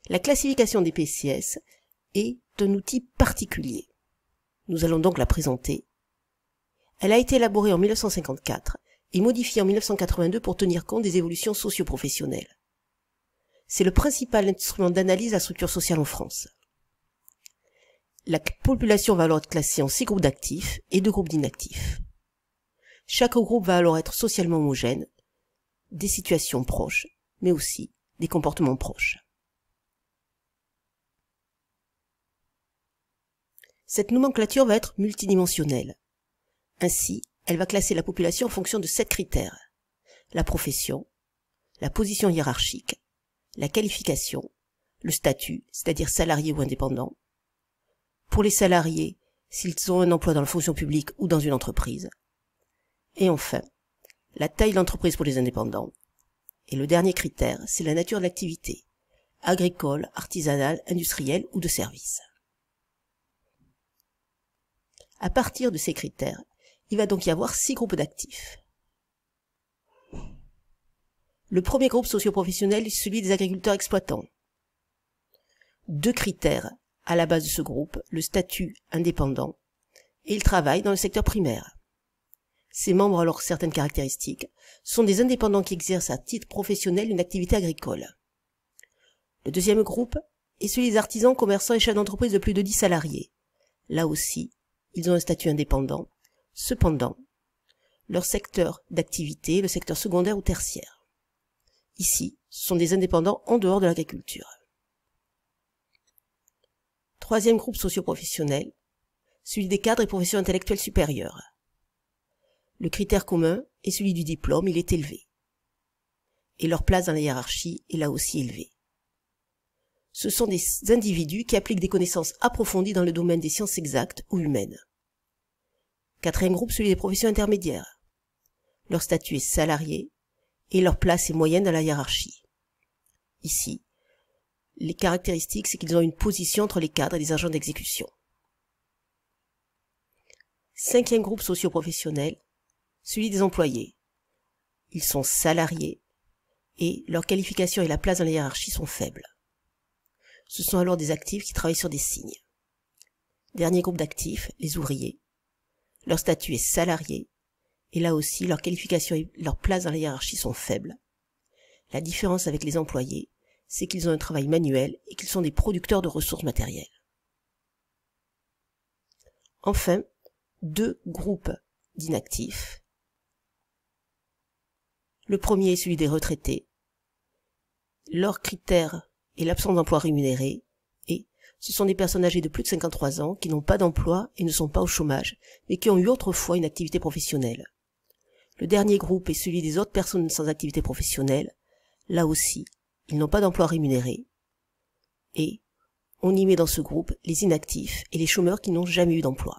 La classification des PCS est un outil particulier. Nous allons donc la présenter. Elle a été élaborée en 1954 et modifiée en 1982 pour tenir compte des évolutions socio-professionnelles. C'est le principal instrument d'analyse de la structure sociale en France. La population va alors être classée en 6 groupes d'actifs et 2 groupes d'inactifs. Chaque groupe va alors être socialement homogène, des situations proches, mais aussi des comportements proches. Cette nomenclature va être multidimensionnelle. Ainsi, elle va classer la population en fonction de 7 critères. La profession, la position hiérarchique, la qualification, le statut, c'est-à-dire salarié ou indépendant. Pour les salariés, s'ils ont un emploi dans la fonction publique ou dans une entreprise. Et enfin, la taille de l'entreprise pour les indépendants. Et le dernier critère, c'est la nature de l'activité, agricole, artisanale, industrielle ou de service. À partir de ces critères, il va donc y avoir 6 groupes d'actifs. Le premier groupe socio-professionnel est celui des agriculteurs exploitants. 2 critères à la base de ce groupe, le statut indépendant et le travail dans le secteur primaire. Ces membres ont alors certaines caractéristiques, sont des indépendants qui exercent à titre professionnel une activité agricole. Le deuxième groupe est celui des artisans, commerçants et chefs d'entreprise de plus de 10 salariés. Là aussi, ils ont un statut indépendant. Cependant, leur secteur d'activité est le secteur secondaire ou tertiaire. Ici, ce sont des indépendants en dehors de l'agriculture. Troisième groupe socio-professionnel, celui des cadres et professions intellectuelles supérieures. Le critère commun est celui du diplôme, il est élevé. Et leur place dans la hiérarchie est là aussi élevée. Ce sont des individus qui appliquent des connaissances approfondies dans le domaine des sciences exactes ou humaines. Quatrième groupe, celui des professions intermédiaires. Leur statut est salarié et leur place est moyenne dans la hiérarchie. Ici, les caractéristiques, c'est qu'ils ont une position entre les cadres et les agents d'exécution. Cinquième groupe socio-professionnel, celui des employés. Ils sont salariés et leur qualification et la place dans la hiérarchie sont faibles. Ce sont alors des actifs qui travaillent sur des signes. Dernier groupe d'actifs, les ouvriers. Leur statut est salarié et là aussi leur qualification et leur place dans la hiérarchie sont faibles. La différence avec les employés, c'est qu'ils ont un travail manuel et qu'ils sont des producteurs de ressources matérielles. Enfin, 2 groupes d'inactifs. Le premier est celui des retraités. Leur critère est l'absence d'emploi rémunéré et ce sont des personnes âgées de plus de 53 ans qui n'ont pas d'emploi et ne sont pas au chômage, mais qui ont eu autrefois une activité professionnelle. Le dernier groupe est celui des autres personnes sans activité professionnelle. Là aussi, ils n'ont pas d'emploi rémunéré et on y met dans ce groupe les inactifs et les chômeurs qui n'ont jamais eu d'emploi.